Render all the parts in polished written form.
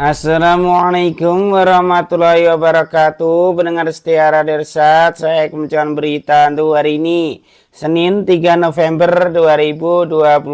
Assalamualaikum warahmatullahi wabarakatuh. Pendengar setia Radio Irsad, saya kemencuan berita untuk hari ini Senin 3 November 2025.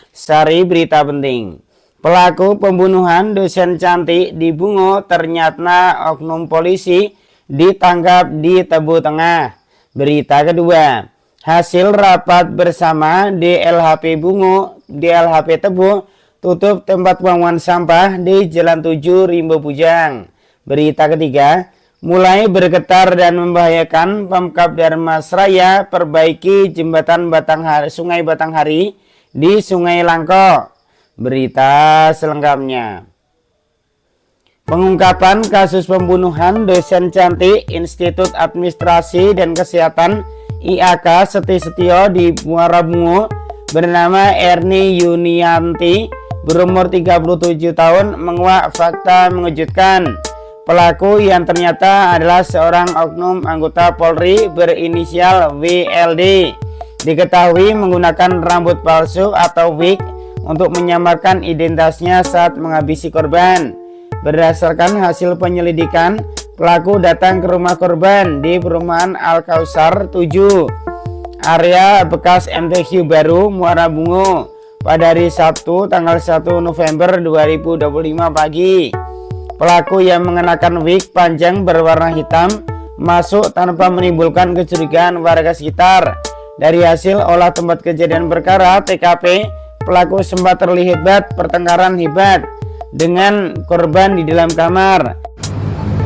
Sari berita penting. Pelaku pembunuhan dosen cantik di Bungo ternyata oknum polisi ditangkap di Tebu Tengah. Berita kedua, hasil rapat bersama DLHP Bungo, DLHP Tebu tutup tempat pembuangan sampah di Jalan 7 Rimbo Bujang. Berita ketiga, mulai bergetar dan membahayakan Pemkab Dharmasraya perbaiki jembatan Sungai Batanghari di Sungai Langko. Berita selengkapnya. Pengungkapan kasus pembunuhan dosen cantik Institut Administrasi dan Kesehatan IAK Seti Setio di Muara Bungo bernama Erni Yunianti berumur 37 tahun menguak fakta mengejutkan. Pelaku yang ternyata adalah seorang oknum anggota Polri berinisial WLD. Diketahui menggunakan rambut palsu atau wig untuk menyamarkan identitasnya saat menghabisi korban. Berdasarkan hasil penyelidikan, pelaku datang ke rumah korban di perumahan Al-Kausar 7, area bekas MTQ Baru, Muara Bungo, pada hari Sabtu tanggal 1 November 2025 pagi. Pelaku yang mengenakan wig panjang berwarna hitam masuk tanpa menimbulkan kecurigaan warga sekitar. Dari hasil olah tempat kejadian perkara TKP, pelaku sempat terlihat pertengkaran hebat dengan korban di dalam kamar.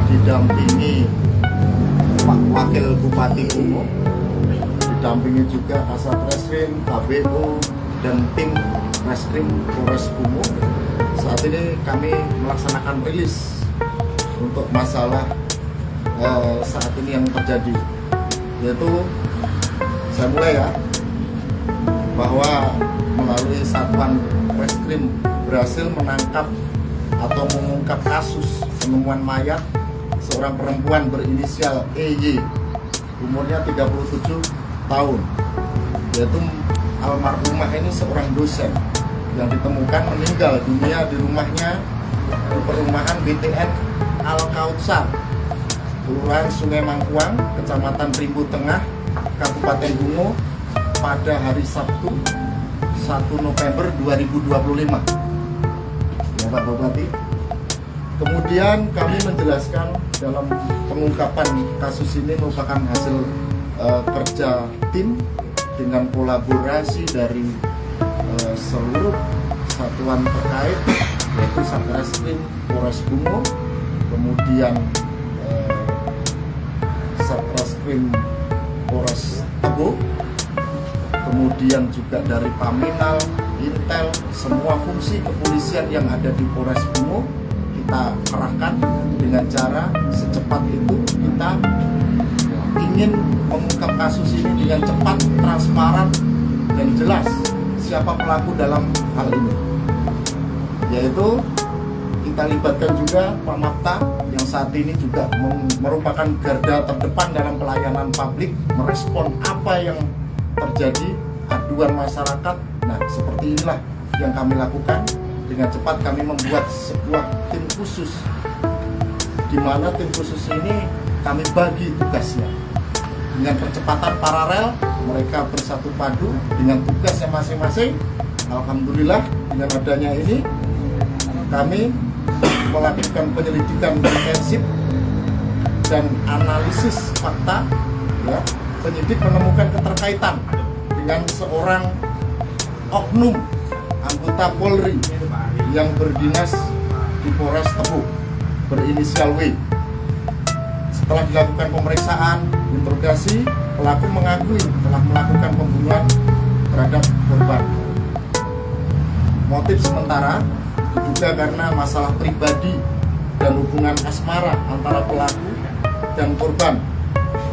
Didampingi Pak Wakil Bupati Bungo, didampingi juga Kasat Reskrim, KBU, dan tim Reskrim Polres Bungo. Saat ini kami melaksanakan rilis untuk masalah saat ini yang terjadi, yaitu saya mulai ya, bahwa melalui Satuan Reskrim berhasil menangkap atau mengungkap kasus penemuan mayat seorang perempuan berinisial EY, umurnya 37 tahun, yaitu almarhumah ini seorang dosen yang ditemukan meninggal dunia di rumahnya di perumahan BTN Al-Kausar, Kelurahan Sungai Mangkuang, Kecamatan Rimbo Tengah, Kabupaten Bungo pada hari Sabtu 1 November 2025. Ya Pak Bupati. Kemudian kami menjelaskan dalam pengungkapan kasus ini merupakan hasil kerja tim dengan kolaborasi dari seluruh satuan terkait, yaitu Satreskrim Polres Bungo, kemudian Satreskrim Polres Tebu, kemudian juga dari Paminal, Intel, semua fungsi kepolisian yang ada di Polres Bungo kita kerahkan dengan cara secepat itu. Kita ingin mengungkap kasus ini dengan cepat, transparan, dan jelas siapa pelaku dalam hal ini, yaitu kita libatkan juga Pak Mapta yang saat ini juga merupakan garda terdepan dalam pelayanan publik, merespon apa yang terjadi, aduan masyarakat. Nah, seperti inilah yang kami lakukan. Dengan cepat kami membuat sebuah tim khusus, di mana tim khusus ini kami bagi tugasnya dengan percepatan paralel. Mereka bersatu padu dengan tugasnya masing-masing. Alhamdulillah dengan adanya ini kami melakukan penyelidikan intensif dan analisis fakta. Ya, penyidik menemukan keterkaitan dengan seorang oknum anggota Polri yang berdinas di Polres Tebu berinisial W. Setelah dilakukan pemeriksaan, interogasi, pelaku mengakui telah melakukan pembunuhan terhadap korban. Motif sementara diduga karena masalah pribadi dan hubungan asmara antara pelaku dan korban,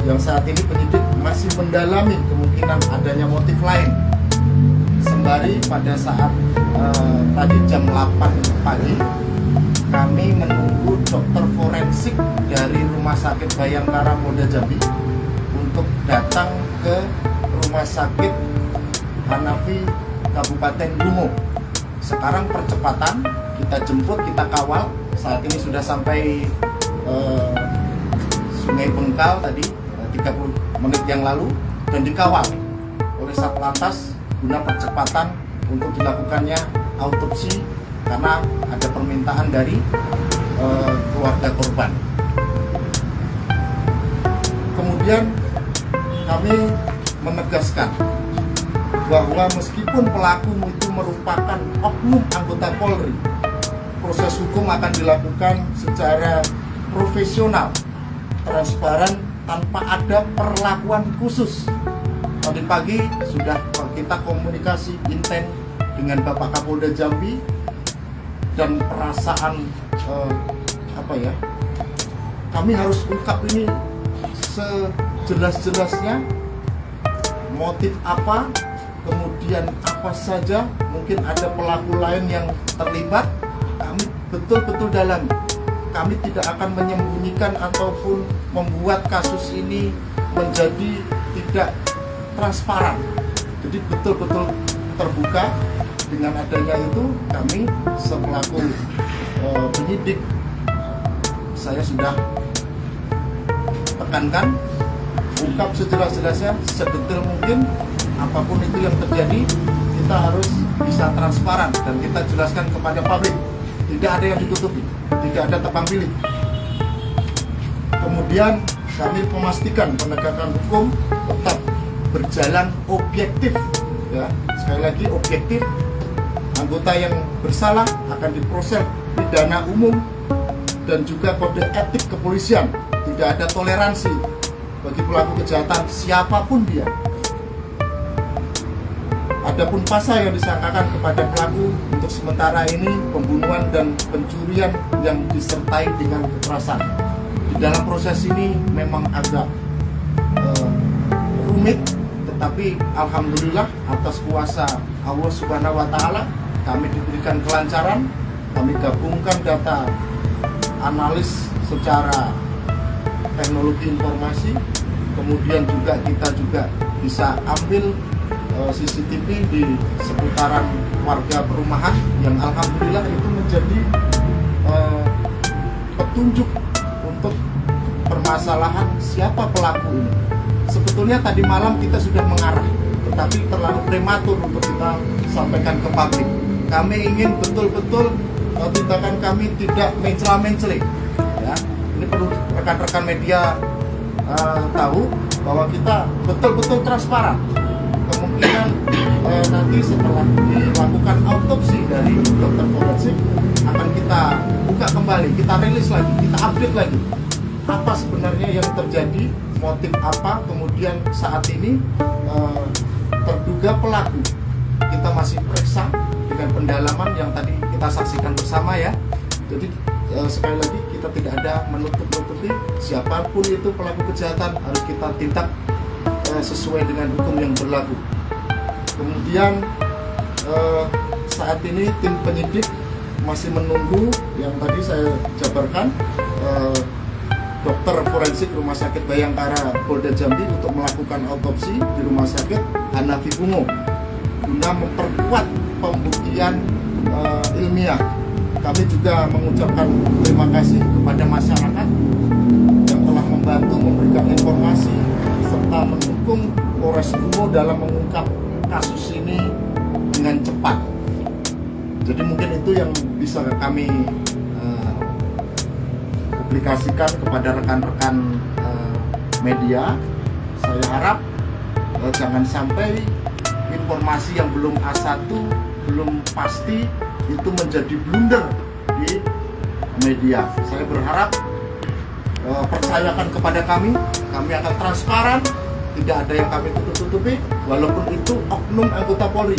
yang saat ini penyidik masih mendalami kemungkinan adanya motif lain. Sembari pada saat tadi jam 8 pagi kami menunggu dokter forensik dari Rumah Sakit Bayangkara Polda Jambi untuk datang ke Rumah Sakit Hanafi Kabupaten Bungo. Sekarang percepatan, kita jemput, kita kawal saat ini sudah sampai Sungai Bengkal tadi 30 menit yang lalu, dan dikawal oleh Satlantas guna percepatan untuk dilakukannya autopsi karena ada permintaan dari keluarga korban. Kemudian kami menegaskan bahwa meskipun pelaku itu merupakan oknum anggota Polri, proses hukum akan dilakukan secara profesional, transparan, tanpa ada perlakuan khusus. Tadi pagi sudah kita komunikasi intens dengan Bapak Kapolda Jambi, dan perasaan kami harus ungkap ini sejelas-jelasnya, motif apa, kemudian apa saja, mungkin ada pelaku lain yang terlibat, kami betul-betul dalami. Kami tidak akan menyembunyikan ataupun membuat kasus ini menjadi tidak transparan. Jadi betul-betul terbuka. Dengan adanya itu, kami selaku penyidik, saya sudah tekankan, ungkap sejelas-jelasnya, sedetail mungkin. Apapun itu yang terjadi, kita harus bisa transparan dan kita jelaskan kepada publik. Tidak ada yang ditutupi, tidak ada tebang pilih. Kemudian kami memastikan penegakan hukum tetap berjalan objektif, ya. Sekali lagi objektif. Anggota yang bersalah akan diproses pidana umum dan juga kode etik kepolisian. Tidak ada toleransi bagi pelaku kejahatan siapapun dia. Adapun pasal yang disangkakan kepada pelaku untuk sementara ini pembunuhan dan pencurian yang disertai dengan kekerasan. Di dalam proses ini memang agak rumit, tetapi alhamdulillah atas kuasa Allah Subhanahu wa taala kami diberikan kelancaran. Kami gabungkan data analis secara teknologi informasi, kemudian juga kita bisa ambil CCTV di seputaran warga perumahan yang alhamdulillah itu menjadi petunjuk untuk permasalahan siapa pelaku ini. Sebetulnya tadi malam kita sudah mengarah, tetapi terlalu prematur untuk kita sampaikan ke publik. Kami ingin betul-betul tindakan kami tidak mencela-mencele, ya. Ini perlu rekan-rekan media tahu bahwa kita betul-betul transparan. Kemungkinan nanti setelah dilakukan autopsi dari dokter forensik akan kita buka kembali, kita rilis lagi, kita update lagi apa sebenarnya yang terjadi, motif apa, kemudian saat ini terduga pelaku kita masih periksa dengan pendalaman yang tadi kita saksikan bersama, ya. Jadi sekali lagi kita tidak ada menutup-nutupi siapapun itu pelaku kejahatan, harus kita tindak sesuai dengan hukum yang berlaku. Kemudian saat ini tim penyidik masih menunggu yang tadi saya jabarkan, dokter forensik Rumah Sakit Bayangkara Polda Jambi untuk melakukan autopsi di Rumah Sakit Hanafi Bungo guna memperkuat pembuktian ilmiah. Kami juga mengucapkan terima kasih kepada masyarakat yang telah membantu memberikan informasi serta mendukung Polres Bungo dalam mengungkap kasus ini dengan cepat. Jadi mungkin itu yang bisa kami publikasikan kepada rekan-rekan media. Saya harap jangan sampai informasi yang belum A1, belum pasti itu menjadi blunder di media. Saya berharap percayakan kepada kami akan transparan, tidak ada yang kami tutup-tutupi, walaupun itu oknum anggota Polri.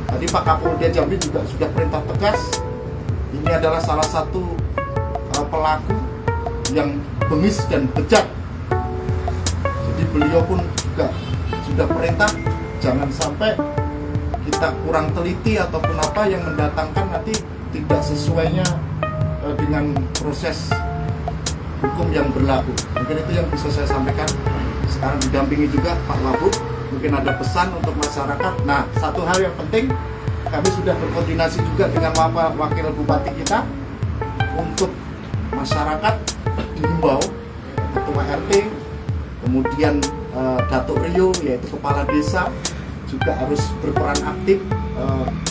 Tadi Pak Kapolda Jambi juga sudah perintah tegas, ini adalah salah satu pelaku yang bengis dan bejat. Jadi beliau pun juga sudah perintah, jangan sampai kita kurang teliti ataupun apa yang mendatangkan nanti tidak sesuainya dengan proses hukum yang berlaku. Mungkin itu yang bisa saya sampaikan. Sekarang didampingi juga Pak Wabub, mungkin ada pesan untuk masyarakat. Nah, satu hal yang penting, kami sudah berkoordinasi juga dengan Wakil Bupati kita, untuk masyarakat dihimbau, ketua RT, kemudian Datuk Rio yaitu kepala desa juga harus berperan aktif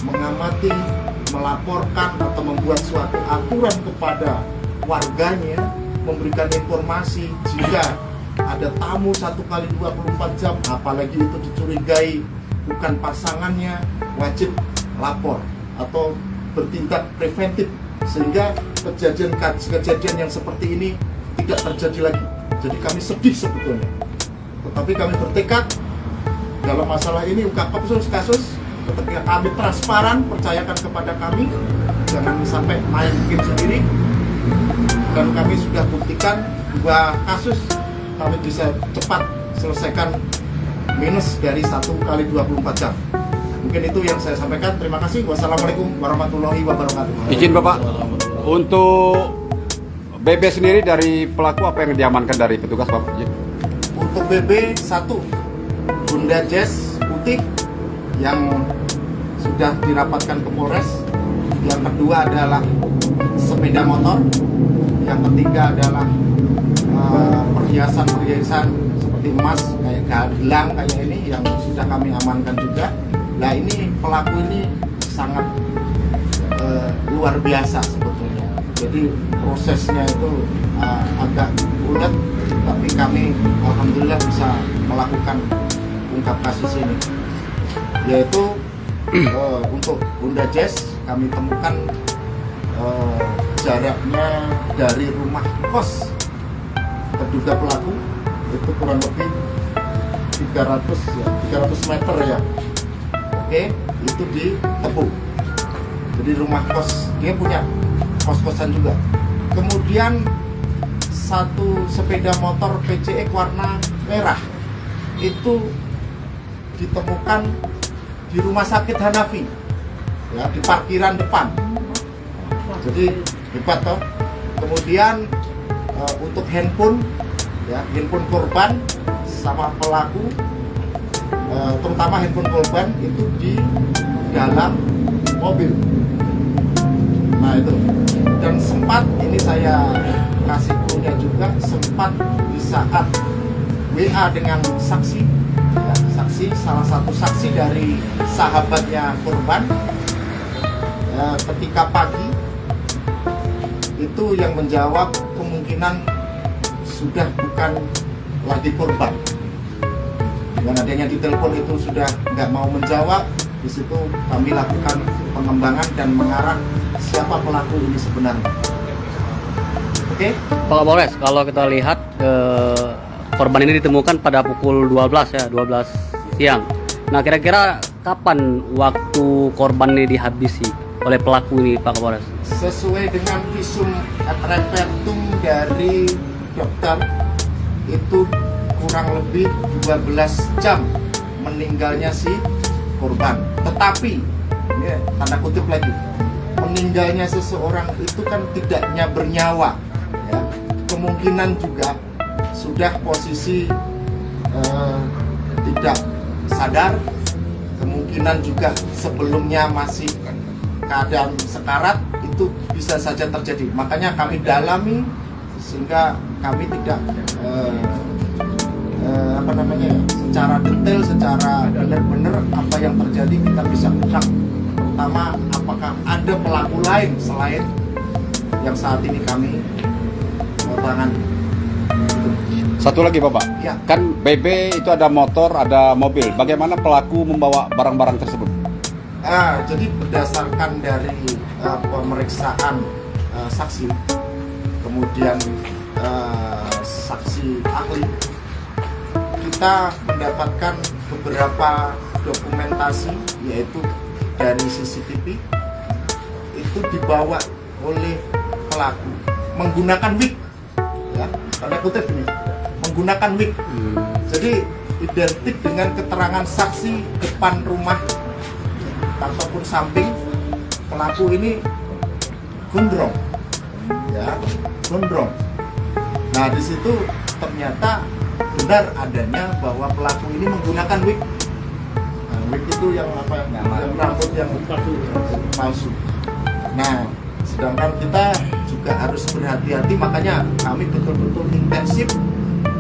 mengamati, melaporkan atau membuat suatu aturan kepada warganya, memberikan informasi jika ada tamu 1 kali 24 jam, apalagi itu dicurigai bukan pasangannya, wajib lapor atau bertindak preventif sehingga kejadian yang seperti ini tidak terjadi lagi. Jadi kami sedih sebetulnya, tetapi kami bertekad dalam masalah ini ungkap kasus ketika kami transparan, percayakan kepada kami, jangan sampai main hakim sendiri. Dan kami sudah buktikan 2 kasus kami bisa cepat selesaikan minus dari 1 kali 24 jam. Mungkin itu yang saya sampaikan. Terima kasih. Wassalamualaikum warahmatullahi wabarakatuh. Izin Bapak, untuk BB sendiri dari pelaku apa yang diamankan dari petugas Bapak? Untuk BB 1 Honda Jazz putih yang sudah dirapatkan ke Polres. Yang kedua adalah sepeda motor. Yang ketiga adalah perhiasan seperti emas kayak gelang kayak ini yang sudah kami amankan juga. Nah ini pelaku ini sangat luar biasa sebetulnya. Jadi prosesnya itu agak ulet, tapi kami alhamdulillah bisa melakukan ungkap kasus ini. Yaitu untuk Honda Jazz kami temukan jaraknya dari rumah kos terduga pelaku itu kurang lebih 300 meter ya. Oke, itu di Tebu. Jadi rumah kos, dia punya kos-kosan juga. Kemudian 1 sepeda motor PCX warna merah itu ditemukan di rumah sakit Hanafi ya, di parkiran depan. Jadi hebat toh. Kemudian untuk handphone ya, handphone korban sama pelaku, terutama handphone korban itu di dalam mobil. Nah itu, dan sempat ini saya kasih clue-nya juga, sempat di saat WA dengan saksi ya, salah satu saksi dari sahabatnya korban ketika pagi itu yang menjawab kemungkinan sudah bukan lagi korban. Dengan adanya di telepon itu sudah nggak mau menjawab, di situ kami lakukan pengembangan dan mengarah siapa pelaku ini sebenarnya. Oke? Pak Kapolres, kalau kita lihat korban ini ditemukan pada pukul 12 ya, 12 siang. Nah, kira-kira kapan waktu korban ini dihabisi oleh pelaku ini, Pak Kapolres? Sesuai dengan visum et repertum dari dokter itu kurang lebih 12 jam meninggalnya si korban. Tetapi ya, tanda kutip lagi, meninggalnya seseorang itu kan tidaknya bernyawa ya. Kemungkinan juga sudah posisi tidak sadar, kemungkinan juga sebelumnya masih keadaan sekarat, itu bisa saja terjadi. Makanya kami dalami sehingga kami tidak secara detail, secara benar-benar apa yang terjadi kita bisa ungkap. Pertama, apakah ada pelaku lain selain yang saat ini kami tangani. Satu lagi Bapak, Ya. kan BB itu ada motor, ada mobil. Bagaimana pelaku membawa barang-barang tersebut? Jadi berdasarkan dari pemeriksaan saksi, kemudian saksi ahli, kita mendapatkan beberapa dokumentasi, yaitu dari CCTV itu dibawa oleh pelaku menggunakan wig, ya, tanda kutip ini, menggunakan wig. Jadi identik dengan keterangan saksi depan rumah ataupun samping pelaku ini gondrong, ya, gondrong. Nah di situ ternyata benar adanya bahwa pelaku ini menggunakan wig. Nah, wig itu yang apa? Yang rambut yang palsu. Nah sedangkan kita juga juga harus berhati-hati, makanya kami betul-betul intensif.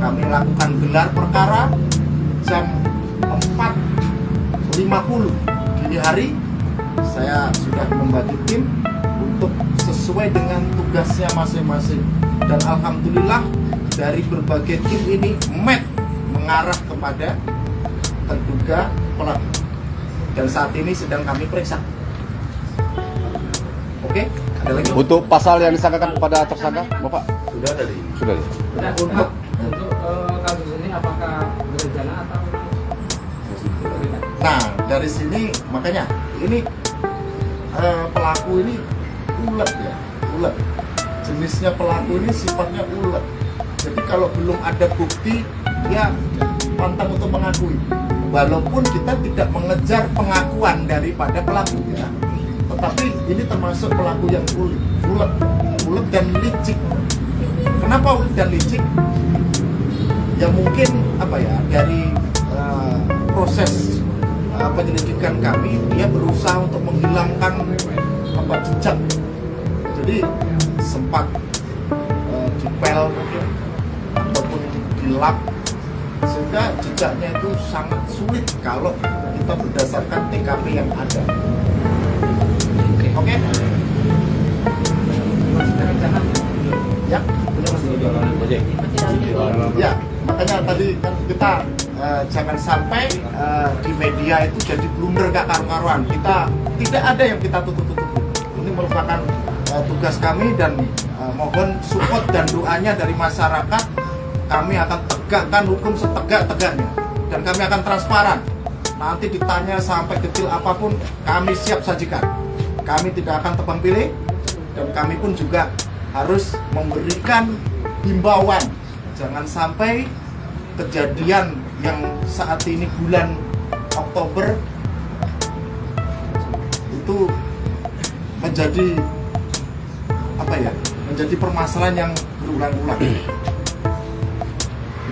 Kami lakukan gelar perkara jam 4.50 dini hari. Saya sudah membagi tim untuk sesuai dengan tugasnya masing-masing, dan alhamdulillah dari berbagai tim ini mengarah kepada terduga pelaku, dan saat ini sedang kami periksa. Oke, ada lagi? Untuk pasal yang disangkakan kepada tersangka, Bapak? Sudah tadi. Sudah. Untuk kasus ini apakah berencana atau Nah, dari sini makanya ini pelaku ini ulet ya, ulet. Jenisnya pelaku ini sifatnya ulet. Jadi kalau belum ada bukti, dia pantang untuk mengakui. Walaupun kita tidak mengejar pengakuan daripada pelaku ya, tetapi ini termasuk pelaku yang ulet dan licik. Kenapa ulet dan licik? Ya mungkin apa ya, dari proses penyelidikan kami, dia berusaha untuk menghilangkan jejak. Jadi sempat dipel mungkin ataupun dilap, sehingga jejaknya itu sangat sulit kalau kita berdasarkan TKP yang ada. Oke? Ya, ya, makanya tadi kan kita jangan sampai di media itu jadi blunder gak karu-karuan. Kita tidak ada yang kita tutup-tutup. Ini merupakan tugas kami, dan mohon support dan doanya dari masyarakat. Kami akan tegakkan hukum setegak-tegaknya, dan kami akan transparan. Nanti ditanya sampai kecil apapun, kami siap sajikan. Kami tidak akan tebang pilih, dan kami pun juga harus memberikan himbauan. Jangan sampai kejadian yang saat ini bulan Oktober itu menjadi menjadi permasalahan yang berulang-ulang.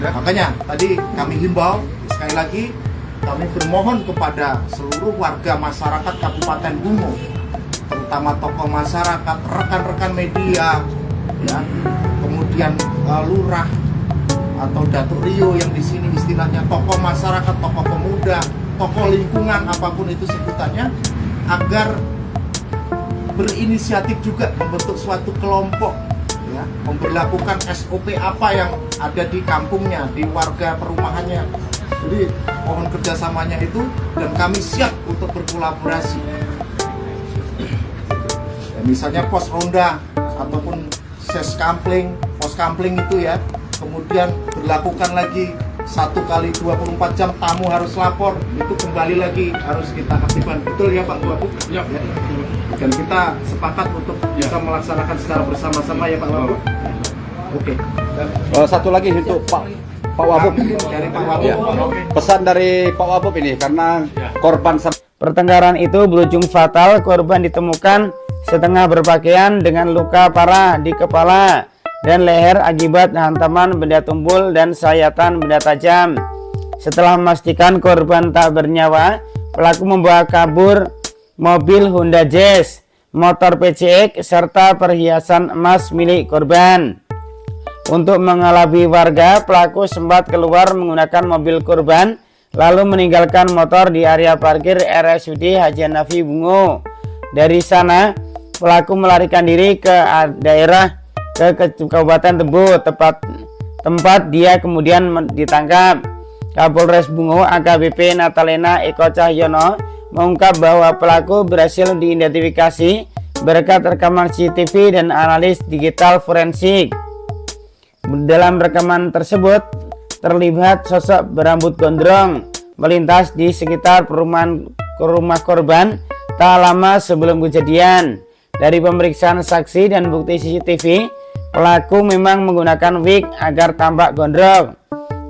Makanya tadi kami himbau, sekali lagi kami bermohon kepada seluruh warga masyarakat Kabupaten Bungo, terutama tokoh masyarakat, rekan-rekan media, ya, kemudian lurah atau Datuk Rio yang di sini istilahnya tokoh masyarakat, tokoh pemuda, tokoh lingkungan, apapun itu sebutannya, agar berinisiatif juga membentuk suatu kelompok, ya, memberlakukan SOP apa yang ada di kampungnya, di warga perumahannya. Jadi mohon kerjasamanya itu, dan kami siap untuk berkolaborasi. Ya, misalnya pos ronda ataupun ses kampling, pos kampling itu ya, kemudian berlakukan lagi 1 kali 24 jam tamu harus lapor, itu kembali lagi harus kita aktifkan. Betul ya Pak Wabub? Ya. Dan kita sepakat untuk bisa melaksanakan secara bersama-sama ya Pak Wabub. Oke. Satu lagi untuk Pak Wabub. Dari Pak Wabub. Ya. Pesan dari Pak Wabub ini, karena korban Pertengkaran itu berujung fatal. Korban ditemukan setengah berpakaian dengan luka parah di kepala dan leher akibat hantaman benda tumpul dan sayatan benda tajam. Setelah memastikan korban tak bernyawa, pelaku membawa kabur mobil Honda Jazz, motor PCX, serta perhiasan emas milik korban. Untuk mengelabui warga, pelaku sempat keluar menggunakan mobil korban, lalu meninggalkan motor di area parkir RSUD Haji Hanafi Bungo. Dari sana, pelaku melarikan diri ke daerah Kabupaten Tebo, tempat dia kemudian ditangkap. Kapolres Bungo AKBP Natalena Eko Cahyono mengungkap bahwa pelaku berhasil diidentifikasi berkat rekaman CCTV dan analis digital forensik. Dalam rekaman tersebut terlihat sosok berambut gondrong melintas di sekitar rumah korban tak lama sebelum kejadian. Dari pemeriksaan saksi dan bukti CCTV, pelaku memang menggunakan wig agar tampak gondrong.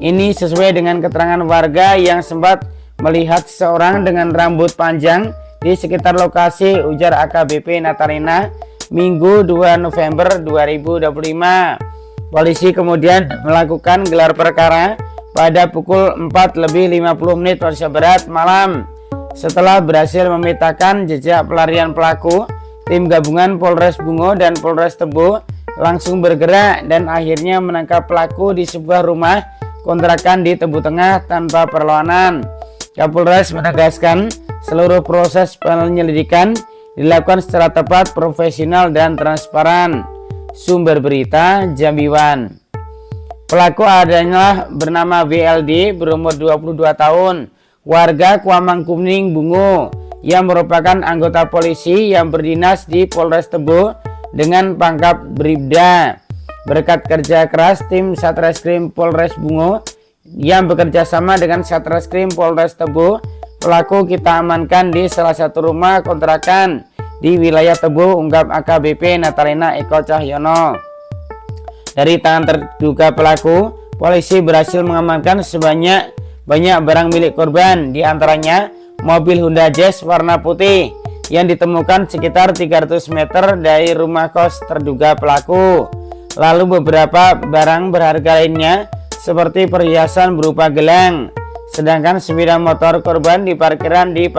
Ini sesuai dengan keterangan warga yang sempat melihat seseorang dengan rambut panjang di sekitar lokasi, ujar AKBP Natalena Minggu 2 November 2025. Polisi kemudian melakukan gelar perkara pada pukul 4:50 Indonesia Barat malam. Setelah berhasil memetakan jejak pelarian pelaku, tim gabungan Polres Bungo dan Polres Tebo langsung bergerak dan akhirnya menangkap pelaku di sebuah rumah kontrakan di Tebu Tengah tanpa perlawanan. Kapolres menegaskan seluruh proses penyelidikan dilakukan secara tepat, profesional, dan transparan. Sumber berita Jambi One. Pelaku adalah bernama WLD, berumur 22 tahun, warga Kuamang Kuning Bungo, yang merupakan anggota polisi yang berdinas di Polres Tebu dengan pangkat Bribda. Berkat kerja keras tim Satreskrim Polres Bungo yang bekerja sama dengan Satreskrim Polres Tebu, pelaku kita amankan di salah satu rumah kontrakan di wilayah Tebu, ungkap AKBP Natalina Eko Cahyono. Dari tangan terduga pelaku, polisi berhasil mengamankan banyak barang milik korban, diantaranya mobil Honda Jazz warna putih yang ditemukan sekitar 300 meter dari rumah kos terduga pelaku. Lalu beberapa barang berharga lainnya seperti perhiasan berupa gelang. Sedangkan sepeda motor korban diparkirkan di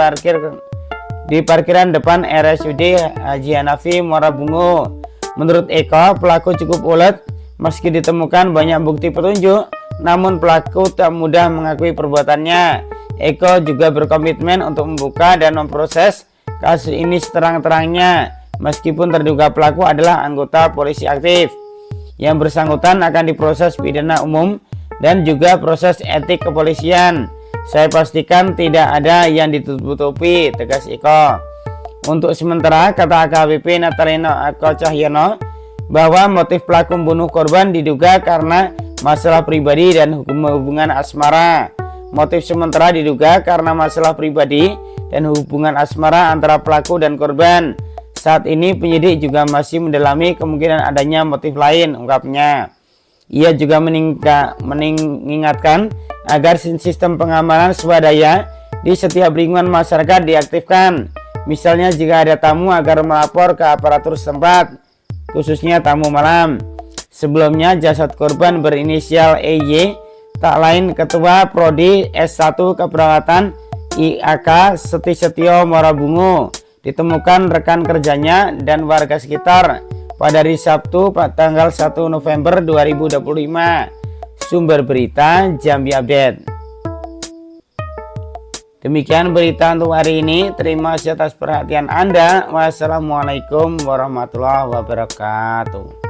parkiran depan RSUD Haji Hanafi Muara Bungo. Menurut Eko, pelaku cukup ulet. Meski ditemukan banyak bukti petunjuk, namun pelaku tak mudah mengakui perbuatannya. Eko juga berkomitmen untuk membuka dan memproses kasus ini seterang-terangnya, meskipun terduga pelaku adalah anggota polisi aktif. Yang bersangkutan akan diproses pidana umum dan juga proses etik kepolisian. Saya pastikan tidak ada yang ditutup-tutupi, tegas Eko. Untuk sementara, kata AKBP Natalina Eko Cahyono, bahwa motif pelaku membunuh korban diduga karena masalah pribadi dan hubungan asmara. Motif sementara diduga karena masalah pribadi dan hubungan asmara antara pelaku dan korban. Saat ini penyidik juga masih mendalami kemungkinan adanya motif lain, ungkapnya. Ia juga mengingatkan agar sistem pengamanan swadaya di setiap lingkungan masyarakat diaktifkan. Misalnya jika ada tamu agar melapor ke aparatur setempat, khususnya tamu malam. Sebelumnya jasad korban berinisial EY, tak lain Ketua Prodi S1 Keperawatan IAK Setio Muara Bungo, ditemukan rekan kerjanya dan warga sekitar pada hari Sabtu tanggal 1 November 2025. Sumber berita Jambi Update. Demikian berita untuk hari ini. Terima kasih atas perhatian Anda. Wassalamualaikum warahmatullahi wabarakatuh.